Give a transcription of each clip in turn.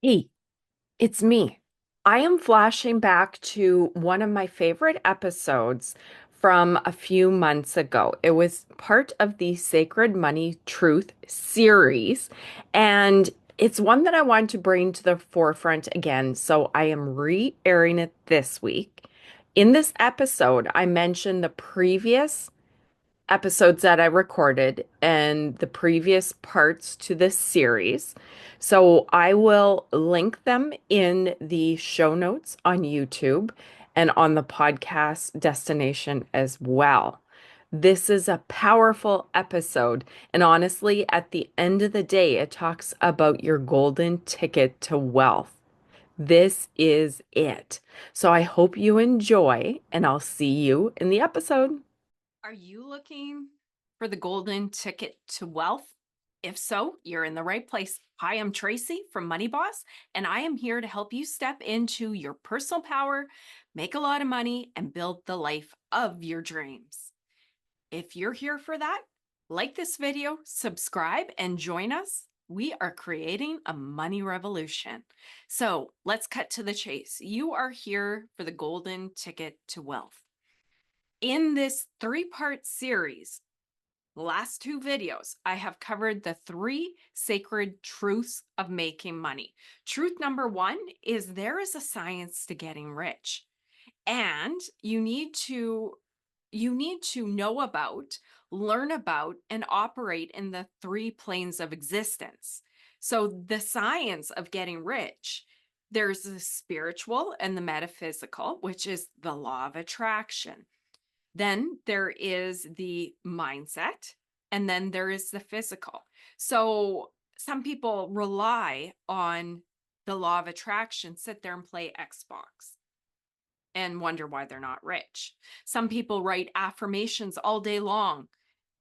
Hey, it's me. I am flashing back to one of my favorite episodes from a few months ago. It was part of the Sacred Money Truth series, and it's one that I want to bring to the forefront again. So I am re-airing it this week. In this episode, I mentioned the previous episodes that I recorded and the previous parts to this series. So I will link them in the show notes on YouTube and on the podcast destination as well. This is a powerful episode. And honestly, at the end of the day, it talks about your golden ticket to wealth. This is it. So I hope you enjoy, and I'll see you in the episode. Are you looking for the golden ticket to wealth? If so, you're in the right place. Hi, I'm Tracy from Money Boss, and I am here to help you step into your personal power, make a lot of money, and build the life of your dreams. If you're here for that, like this video, subscribe, and join us. We are creating a money revolution. So let's cut to the chase. You are here for the golden ticket to wealth. In this three-part series, the last two videos, I have covered the three sacred truths of making money. Truth number one is there is a science to getting rich, and you need to know about, learn about, and operate in the three planes of existence. So the science of getting rich, there's the spiritual and the metaphysical, which is the law of attraction. Then there is the mindset, and then there is the physical. So some people rely on the law of attraction, sit there and play Xbox and wonder why they're not rich. Some people write affirmations all day long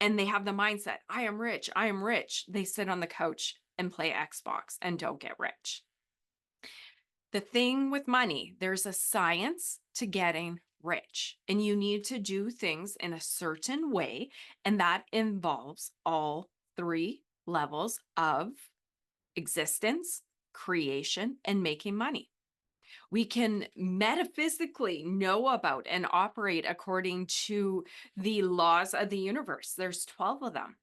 and they have the mindset, I am rich, I am rich. They sit on the couch and play Xbox and don't get rich. The thing with money, there's a science to getting rich, and you need to do things in a certain way, and that involves all three levels of existence, creation, and making money. We can metaphysically know about and operate according to the laws of the universe. There's 12 of them.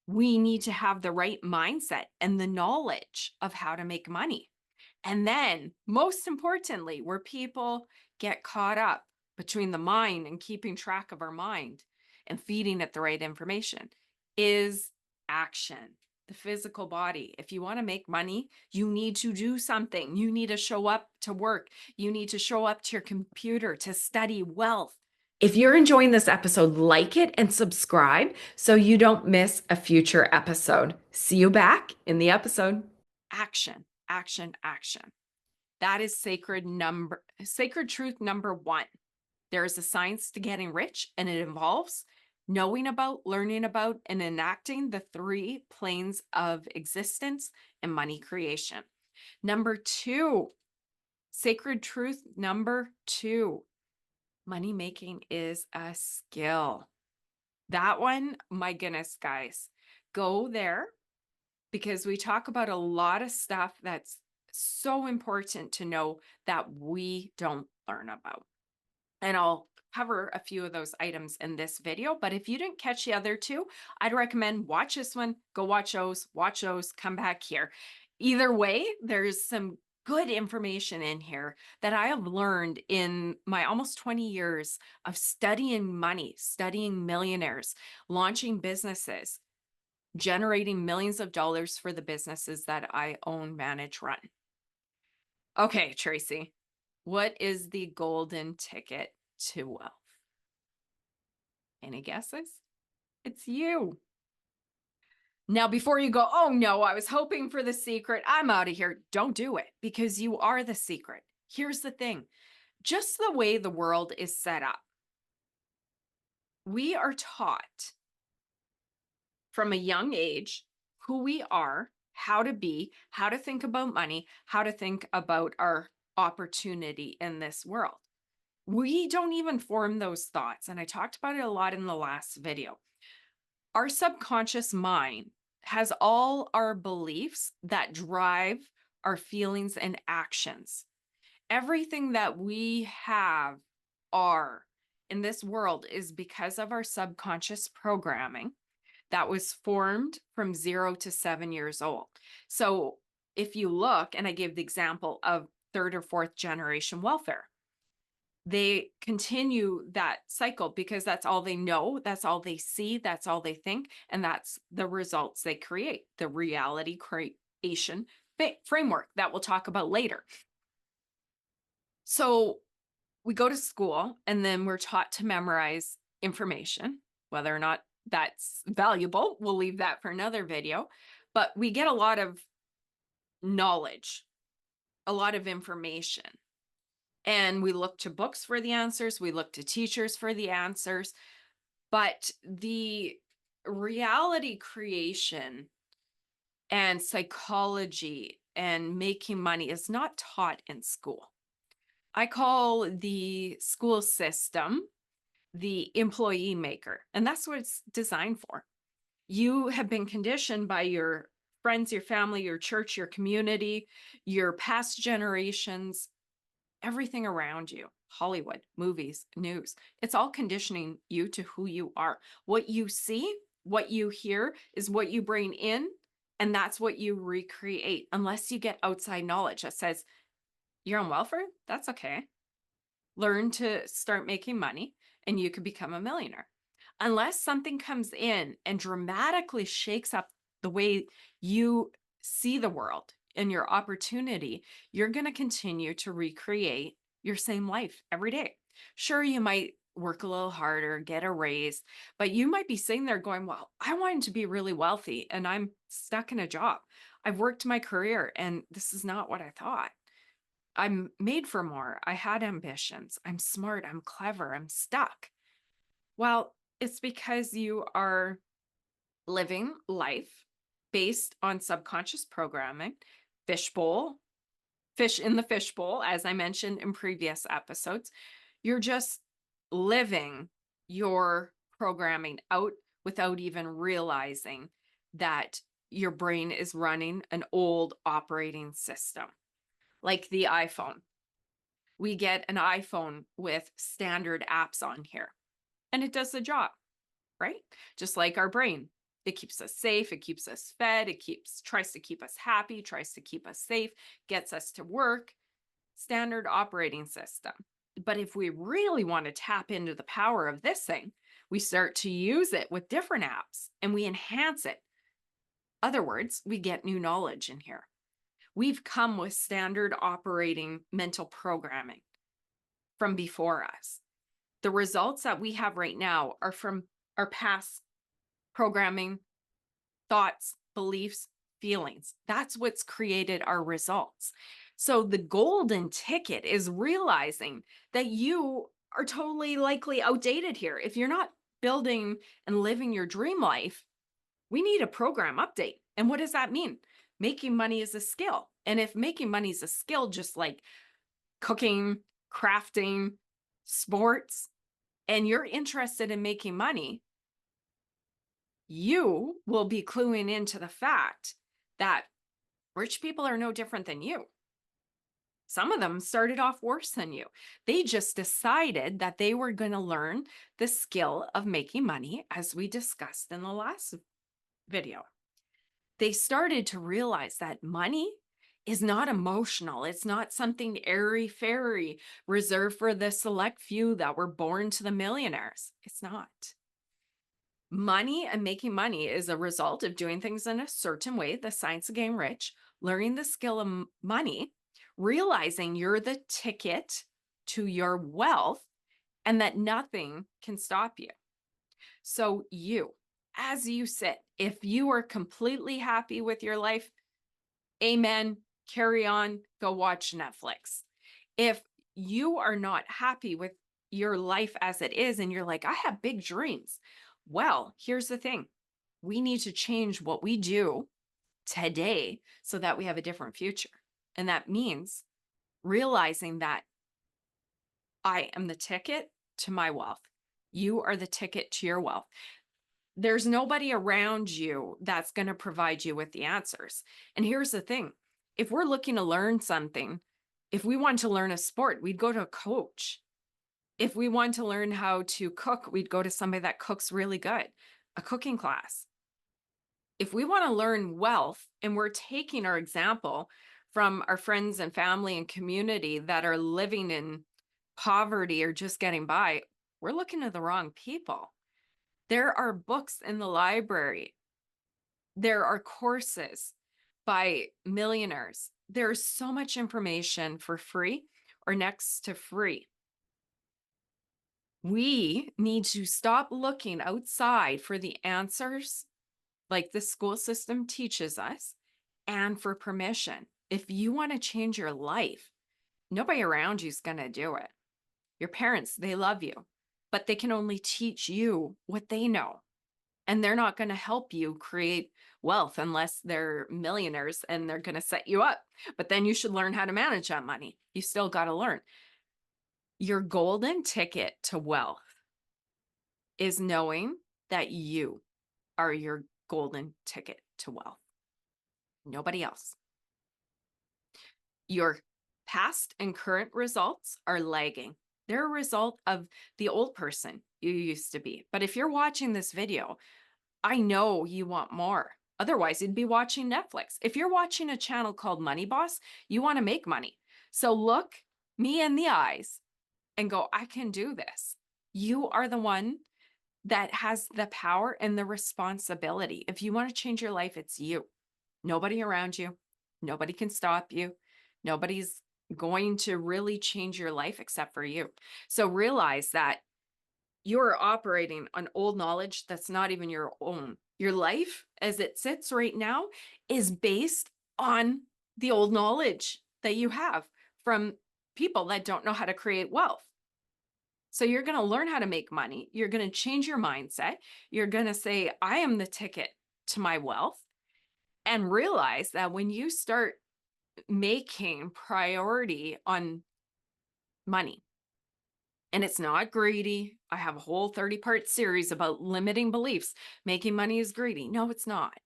We need to have the right mindset and the knowledge of how to make money. And then, most importantly, where people get caught up between the mind and keeping track of our mind and feeding it the right information is action, the physical body. If you want to make money, you need to do something. You need to show up to work. You need to show up to your computer to study wealth. If you're enjoying this episode, like it and subscribe so you don't miss a future episode. See you back in the episode. Action, action, action. That is sacred truth number one. There is a science to getting rich, and it involves knowing about, learning about, and enacting the three planes of existence and money creation. Number two, sacred truth number two, money making is a skill. That one, my goodness, guys, go there because we talk about a lot of stuff that's so important to know that we don't learn about. And I'll cover a few of those items in this video, but if you didn't catch the other two, I'd recommend watch this one, go watch those, come back here. Either way, there's some good information in here that I have learned in my almost 20 years of studying money, studying millionaires, launching businesses, generating millions of dollars for the businesses that I own, manage, run. Okay, Tracy, what is the golden ticket to wealth? Any guesses? It's you. Now, before you go, oh no, I was hoping for the secret, I'm out of here. Don't do it because you are the secret. Here's the thing, just the way the world is set up, we are taught from a young age who we are, how to be, how to think about money, how to think about our opportunity in this world. We don't even form those thoughts. And I talked about it a lot in the last video. Our subconscious mind has all our beliefs that drive our feelings and actions. Everything that we have, are in this world, is because of our subconscious programming that was formed from 0 to 7 years old. So if you look, and I gave the example of third or fourth generation welfare, they continue that cycle because that's all they know, that's all they see, that's all they think, and that's the results they create, the reality creation framework that we'll talk about later. So we go to school and then we're taught to memorize information, whether or not that's valuable. We'll leave that for another video. But we get a lot of knowledge, a lot of information. And we look to books for the answers, we look to teachers for the answers. But the reality creation and psychology and making money is not taught in school. I call the school system the employee maker, and that's what it's designed for. You have been conditioned by your friends, your family, your church, your community, your past generations, everything around you, Hollywood, movies, news. It's all conditioning you to who you are. What you see, what you hear is what you bring in, and that's what you recreate, unless you get outside knowledge that says, you're on welfare? That's okay. Learn to start making money and you could become a millionaire. Unless something comes in and dramatically shakes up the way you see the world and your opportunity, you're going to continue to recreate your same life every day. Sure, you might work a little harder, get a raise, but you might be sitting there going, well, I wanted to be really wealthy and I'm stuck in a job. I've worked my career and this is not what I thought. I'm made for more. I had ambitions. I'm smart. I'm clever. I'm stuck. Well, it's because you are living life based on subconscious programming, fishbowl, fish in the fishbowl, as I mentioned in previous episodes. You're just living your programming out without even realizing that your brain is running an old operating system. Like the iPhone. We get an iPhone with standard apps on here, and it does the job, right? Just like our brain. It keeps us safe, it keeps us fed, it tries to keep us happy, tries to keep us safe, gets us to work. Standard operating system. But if we really want to tap into the power of this thing, we start to use it with different apps and we enhance it. Other words, we get new knowledge in here. We've come with standard operating mental programming from before us. The results that we have right now are from our past programming, thoughts, beliefs, feelings. That's what's created our results. So the golden ticket is realizing that you are totally likely outdated here. If you're not building and living your dream life, we need a program update. And what does that mean? Making money is a skill. And if making money is a skill, just like cooking, crafting, sports, and you're interested in making money, you will be cluing into the fact that rich people are no different than you. Some of them started off worse than you. They just decided that they were going to learn the skill of making money, as we discussed in the last video. They started to realize that money is not emotional. It's not something airy-fairy reserved for the select few that were born to the millionaires. It's not. Money and making money is a result of doing things in a certain way, the science of getting rich, learning the skill of money, realizing you're the ticket to your wealth, and that nothing can stop you. So you, as you sit, if you are completely happy with your life, amen, carry on, go watch Netflix. If you are not happy with your life as it is, and you're like, I have big dreams. Well, here's the thing. We need to change what we do today so that we have a different future. And that means realizing that I am the ticket to my wealth. You are the ticket to your wealth. There's nobody around you that's going to provide you with the answers. And here's the thing. If we're looking to learn something, if we want to learn a sport, we'd go to a coach. If we want to learn how to cook, we'd go to somebody that cooks really good, a cooking class. If we want to learn wealth and we're taking our example from our friends and family and community that are living in poverty or just getting by, we're looking at the wrong people. There are books in the library. There are courses by millionaires. There's so much information for free or next to free. We need to stop looking outside for the answers like the school system teaches us and for permission. If you want to change your life, nobody around you is going to do it. Your parents, they love you, but they can only teach you what they know. And they're not going to help you create wealth unless they're millionaires and they're going to set you up. But then you should learn how to manage that money. You still got to learn. Your golden ticket to wealth is knowing that you are your golden ticket to wealth. Nobody else. Your past and current results are lagging. They're a result of the old person you used to be. But if you're watching this video, I know you want more. Otherwise, you'd be watching Netflix. If you're watching a channel called Money Boss, you want to make money. So look me in the eyes and go, I can do this. You are the one that has the power and the responsibility. If you want to change your life, it's you. Nobody around you. Nobody can stop you. Nobody's going to really change your life except for you. So realize that you're operating on old knowledge that's not even your own. Your life as it sits right now is based on the old knowledge that you have from people that don't know how to create wealth. So you're going to learn how to make money. You're going to change your mindset. You're going to say, I am the ticket to my wealth, and realize that when you start making priority on money, and it's not greedy. I have a whole 30-part series about limiting beliefs. Making money is greedy. No, it's not.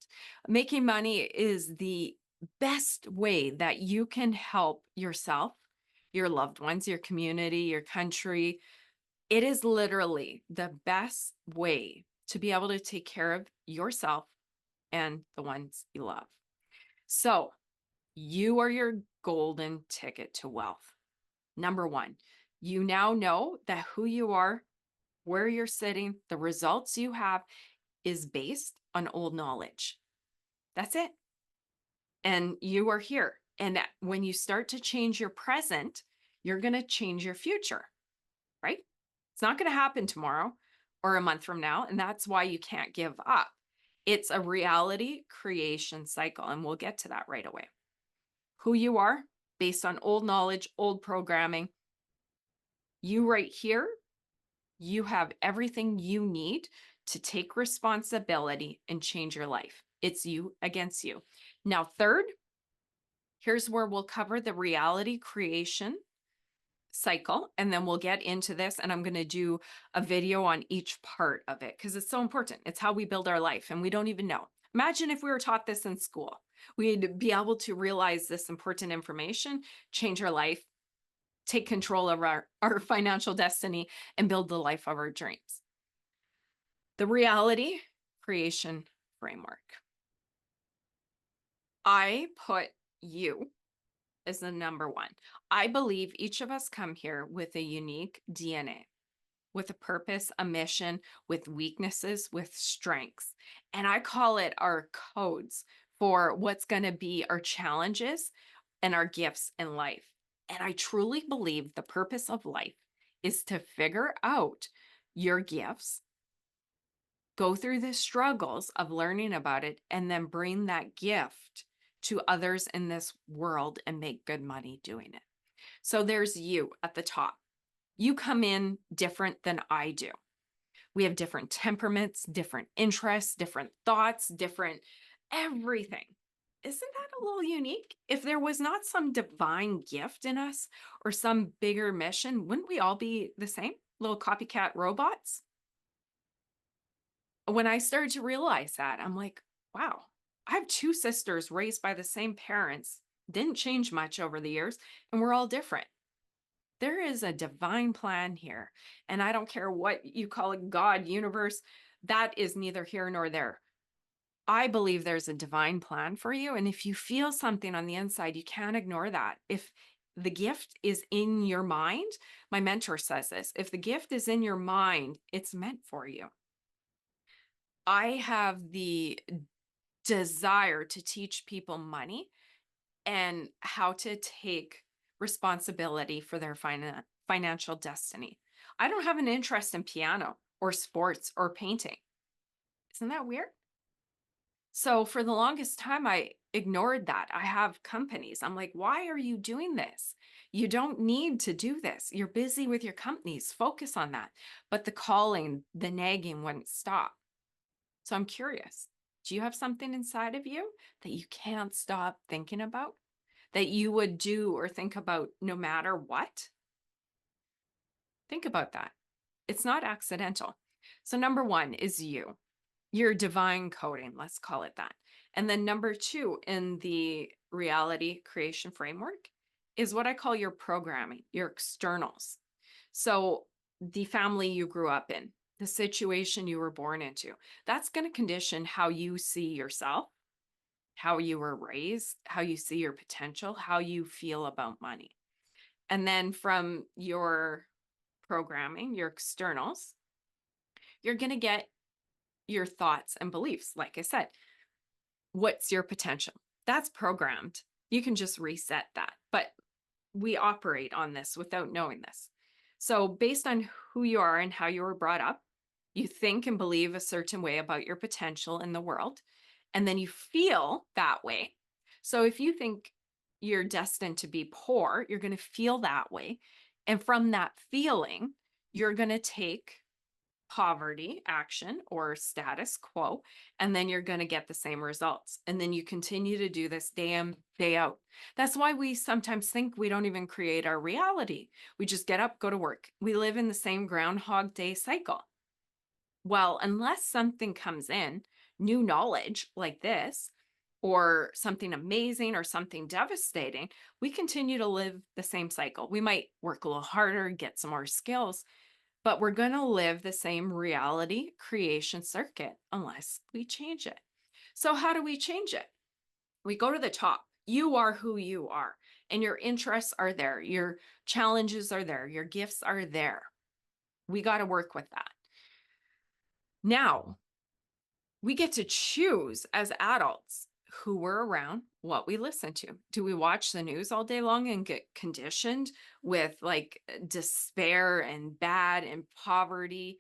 Making money is the best way that you can help yourself, your loved ones, your community, your country. It is literally the best way to be able to take care of yourself and the ones you love. So you are your golden ticket to wealth. Number one, you now know that who you are, where you're sitting, the results you have is based on old knowledge. That's it. And you are here. And when you start to change your present, you're going to change your future, right? It's not going to happen tomorrow or a month from now. And that's why you can't give up. It's a reality creation cycle. And we'll get to that right away. Who you are based on old knowledge, old programming. You right here, you have everything you need to take responsibility and change your life. It's you against you. Now, third, here's where we'll cover the reality creation cycle, and then we'll get into this, and I'm going to do a video on each part of it because it's so important. It's how we build our life, and we don't even know. Imagine if we were taught this in school. We'd be able to realize this important information, change our life, take control of our financial destiny, and build the life of our dreams. The reality creation framework. I put you as the number one. I believe each of us come here with a unique DNA, with a purpose, a mission, with weaknesses, with strengths. And I call it our codes for what's going to be our challenges and our gifts in life. And I truly believe the purpose of life is to figure out your gifts, go through the struggles of learning about it, and then bring that gift to others in this world and make good money doing it. So there's you at the top. You come in different than I do. We have different temperaments, different interests, different thoughts, different everything. Isn't that a little unique? If there was not some divine gift in us or some bigger mission, wouldn't we all be the same? Little copycat robots? When I started to realize that, I'm like, wow, I have two sisters raised by the same parents, Didn't change much over the years, and we're all different. There is a divine plan here. And I don't care what you call it, God, universe, that is neither here nor there. I believe there's a divine plan for you. And if you feel something on the inside, you can't ignore that. If the gift is in your mind, my mentor says this, if the gift is in your mind, it's meant for you. I have the desire to teach people money and how to take responsibility for their financial destiny. I don't have an interest in piano or sports or painting. Isn't that weird? So for the longest time, I ignored that. I have companies. I'm like, why are you doing this? You don't need to do this. You're busy with your companies. Focus on that. But the calling, the nagging wouldn't stop. So I'm curious. Do you have something inside of you that you can't stop thinking about? That you would do or think about no matter what? Think about that. It's not accidental. So, number one is you, your divine coding, let's call it that. And then number two in the reality creation framework is what I call your programming, your externals. So, the family you grew up in, the situation you were born into, that's going to condition how you see yourself, how you were raised, how you see your potential, how you feel about money. And then from your programming, your externals, you're going to get your thoughts and beliefs. Like I said, what's your potential? That's programmed. You can just reset that. But we operate on this without knowing this. So, based on who you are and how you were brought up, you think and believe a certain way about your potential in the world, and then you feel that way. So, if you think you're destined to be poor, you're going to feel that way. And from that feeling, you're going to take poverty action or status quo, and then you're going to get the same results. And then you continue to do this day in, day out. That's why we sometimes think we don't even create our reality. We just get up, go to work. We live in the same Groundhog Day cycle. Well, unless something comes in, new knowledge like this, or something amazing or something devastating, we continue to live the same cycle. We might work a little harder, get some more skills, but we're going to live the same reality creation circuit unless we change it. So, how do we change it? We go to the top. You are who you are, and your interests are there. Your challenges are there. Your gifts are there. We got to work with that. Now, we get to choose as adults who we're around, what we listen to. Do we watch the news all day long and get conditioned with like despair and bad and poverty?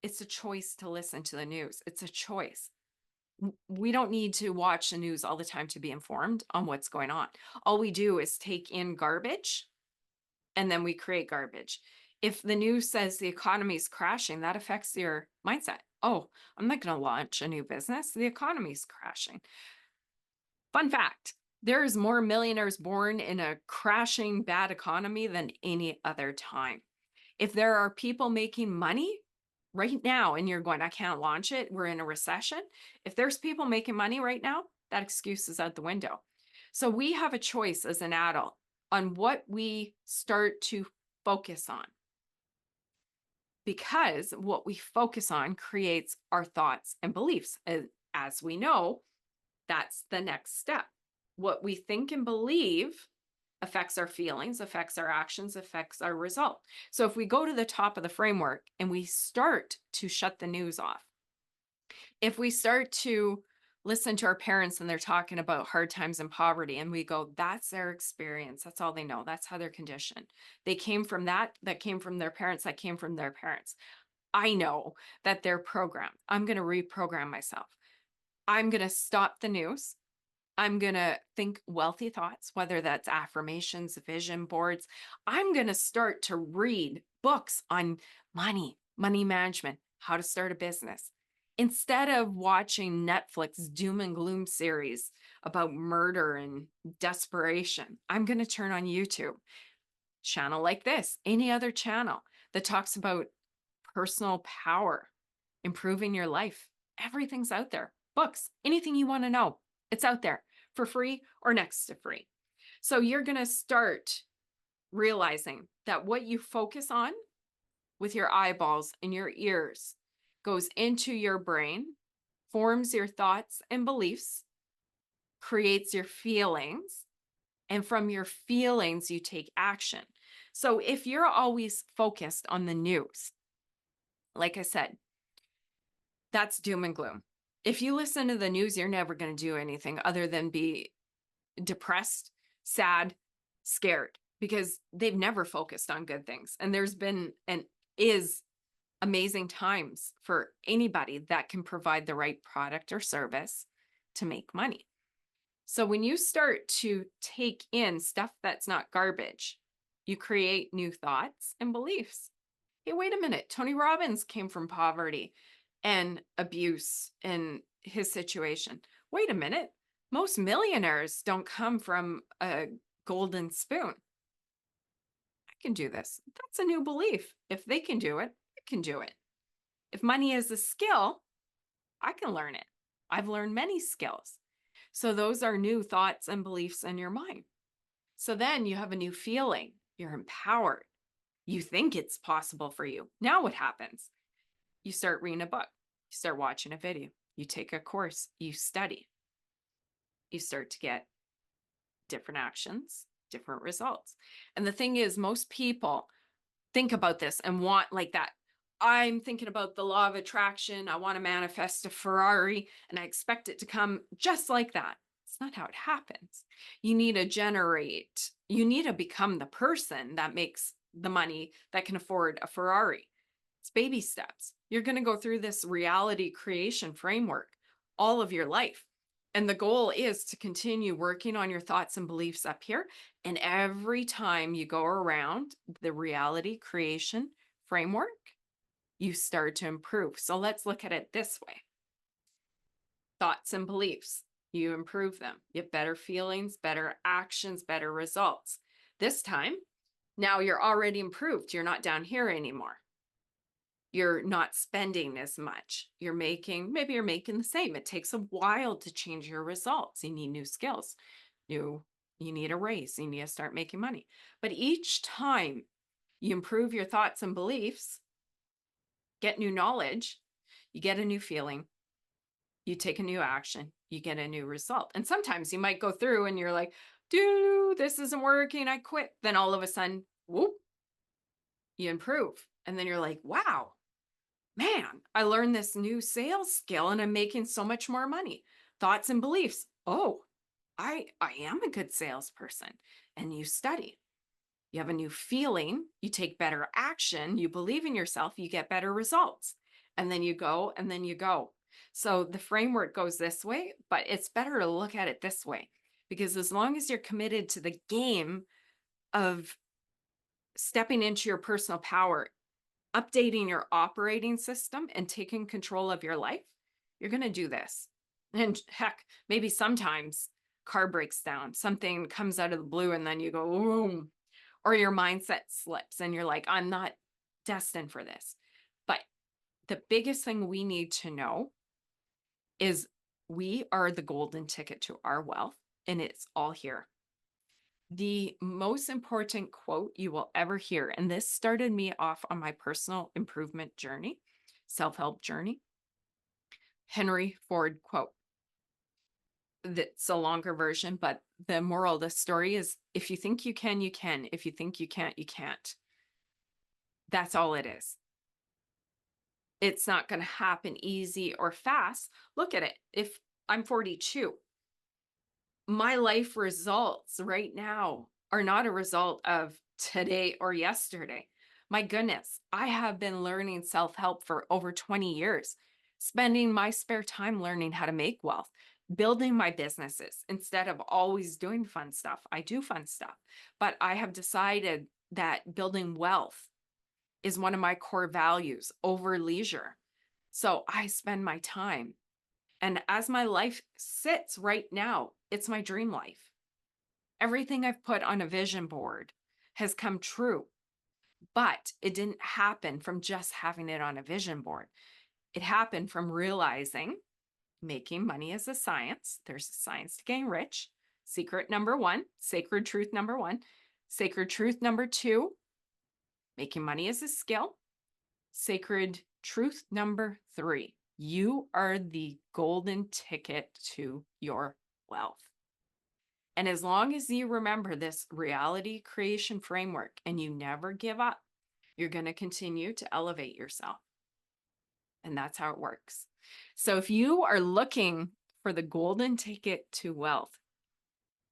It's a choice to listen to the news. It's a choice. We don't need to watch the news all the time to be informed on what's going on. All we do is take in garbage and then we create garbage. If the news says the economy is crashing, that affects your mindset. Oh, I'm not going to launch a new business. The economy's crashing. Fun fact, there's more millionaires born in a crashing bad economy than any other time. If there are people making money right now and you're going, I can't launch it, we're in a recession. If there's people making money right now, that excuse is out the window. So we have a choice as an adult on what we start to focus on, because what we focus on creates our thoughts and beliefs. As we know, that's the next step. What we think and believe affects our feelings, affects our actions, affects our result. So if we go to the top of the framework and we start to shut the news off, if we start to listen to our parents and they're talking about hard times and poverty, and we go, that's their experience, that's all they know, that's how they're conditioned. They came from that came from their parents, that came from their parents. I know that they're programmed. I'm going to reprogram myself. I'm going to stop the news. I'm going to think wealthy thoughts, whether that's affirmations, vision boards. I'm going to start to read books on money, money management, how to start a business. Instead of watching Netflix doom and gloom series about murder and desperation, I'm going to turn on YouTube, channel like this, any other channel that talks about personal power, improving your life. Everything's out there. Books, anything you want to know, it's out there for free or next to free. So you're going to start realizing that what you focus on with your eyeballs and your ears goes into your brain, forms your thoughts and beliefs, creates your feelings, and from your feelings, you take action. So if you're always focused on the news, like I said, that's doom and gloom. If you listen to the news, you're never going to do anything other than be depressed, sad, scared, because they've never focused on good things. And there's been and is amazing times for anybody that can provide the right product or service to make money. So when you start to take in stuff that's not garbage, you create new thoughts and beliefs. Hey, wait a minute. Tony Robbins came from poverty and abuse in his situation. Wait a minute. Most millionaires don't come from a golden spoon. I can do this. That's a new belief. If they can do it, I can do it. If money is a skill, I can learn it. I've learned many skills. So those are new thoughts and beliefs in your mind. So then you have a new feeling. You're empowered. You think it's possible for you. Now what happens? You start reading a book. You start watching a video. You take a course. You study. You start to get different actions, different results. And the thing is, most people think about this and want like that. I'm thinking about the law of attraction. I want to manifest a Ferrari and I expect it to come just like that. It's not how it happens. You need to become the person that makes the money that can afford a Ferrari. It's baby steps. You're going to go through this reality creation framework all of your life. And the goal is to continue working on your thoughts and beliefs up here. And every time you go around the reality creation framework, you start to improve. So let's look at it this way. Thoughts and beliefs, you improve them. You have better feelings, better actions, better results. This time, now you're already improved. You're not down here anymore. You're not spending as much. Maybe you're making the same. It takes a while to change your results. You need new skills. You need a raise. You need to start making money. But each time you improve your thoughts and beliefs, get new knowledge, you get a new feeling, you take a new action, you get a new result. And sometimes you might go through and you're like, dude, this isn't working. I quit. Then all of a sudden, whoop, you improve. And then you're like, wow, man, I learned this new sales skill and I'm making so much more money. Thoughts and beliefs. Oh, I am a good salesperson. And you study. You have a new feeling, you take better action, you believe in yourself, you get better results. And then you go, and then you go. So the framework goes this way, but it's better to look at it this way, because as long as you're committed to the game of stepping into your personal power, updating your operating system and taking control of your life, you're going to do this. And heck, maybe sometimes car breaks down, something comes out of the blue, and then you go, boom, or your mindset slips and you're like, I'm not destined for this. But the biggest thing we need to know is we are the golden ticket to our wealth, and it's all here. The most important quote you will ever hear, and this started me off on my personal improvement journey, self-help journey, Henry Ford quote. That's a longer version, but the moral of the story is, if you think you can, you can. If you think you can't, you can't. That's all it is. It's not going to happen easy or fast. Look at it. If I'm 42, my life results right now are not a result of today or yesterday. My goodness, I have been learning self-help for over 20 years, spending my spare time learning how to make wealth, building my businesses instead of always doing fun stuff. I do fun stuff, but I have decided that building wealth is one of my core values over leisure. So I spend my time. And as my life sits right now, it's my dream life. Everything I've put on a vision board has come true, but it didn't happen from just having it on a vision board. It happened from realizing making money is a science. There's a science to getting rich. Secret number one, sacred truth number one. Sacred truth number two, making money is a skill. Sacred truth number three, you are the golden ticket to your wealth. And as long as you remember this reality creation framework and you never give up, you're going to continue to elevate yourself. And that's how it works. So if you are looking for the golden ticket to wealth,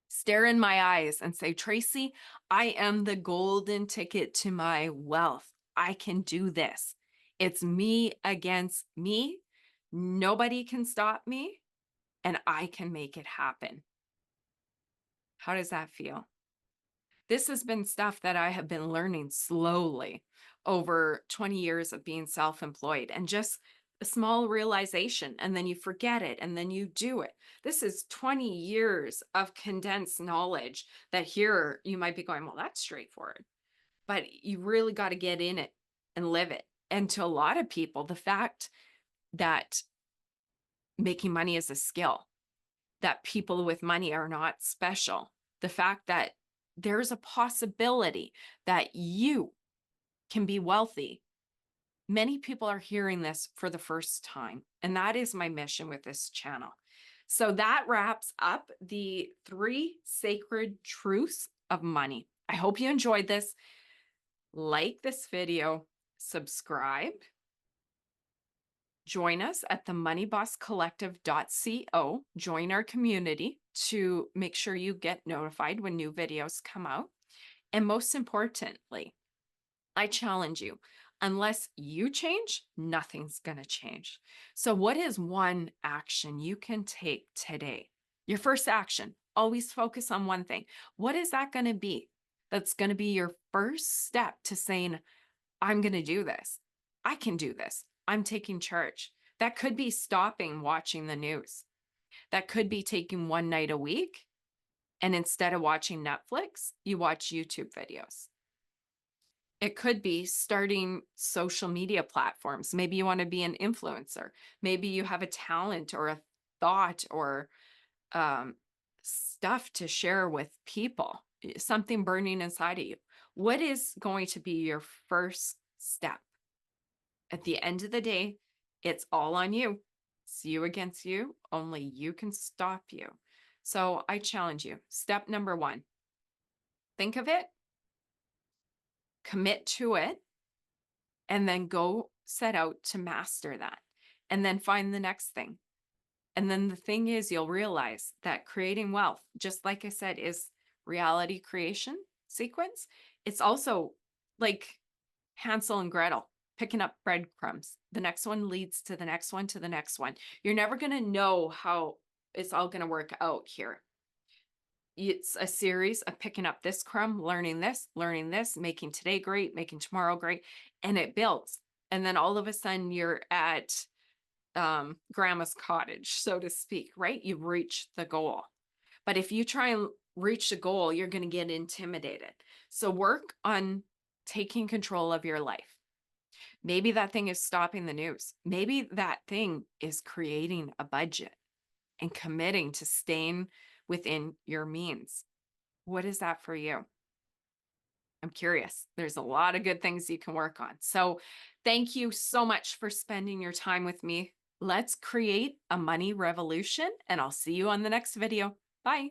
stare in my eyes and say, Tracy, I am the golden ticket to my wealth. I can do this. It's me against me. Nobody can stop me, and I can make it happen. How does that feel? This has been stuff that I have been learning slowly over 20 years of being self-employed, and just a small realization, and then you forget it, and then you do it. This is 20 years of condensed knowledge that here you might be going, well, that's straightforward. But you really got to get in it and live it. And to a lot of people, the fact that making money is a skill, that people with money are not special, the fact that there's a possibility that you can be wealthy. Many people are hearing this for the first time, and that is my mission with this channel. So that wraps up the 3 sacred truths of money. I hope you enjoyed this. Like this video, subscribe, join us at the moneybosscollective.co. Join our community to make sure you get notified when new videos come out. And most importantly, I challenge you, unless you change, nothing's going to change. So what is one action you can take today? Your first action, always focus on one thing. What is that going to be? That's going to be your first step to saying, I'm going to do this. I can do this. I'm taking charge. That could be stopping watching the news. That could be taking one night a week, and instead of watching Netflix, you watch YouTube videos. It could be starting social media platforms. Maybe you want to be an influencer. Maybe you have a talent or a thought or stuff to share with people, something burning inside of you. What is going to be your first step? At the end of the day, it's all on you. It's you against you. Only you can stop you. So I challenge you. Step number 1, think of it, commit to it, and then go set out to master that. And then find the next thing. And then the thing is, you'll realize that creating wealth, just like I said, is reality creation sequence. It's also like Hansel and Gretel picking up breadcrumbs. The next one leads to the next one, to the next one. You're never going to know how it's all going to work out here. It's a series of picking up this crumb, learning this, making today great, making tomorrow great, and it builds. And then all of a sudden you're at grandma's cottage, so to speak, right? You've reached the goal. But if you try and reach the goal, you're going to get intimidated. So work on taking control of your life. Maybe that thing is stopping the news. Maybe that thing is creating a budget and committing to staying within your means. What is that for you? I'm curious. There's a lot of good things you can work on. So thank you so much for spending your time with me. Let's create a money revolution, and I'll see you on the next video. Bye.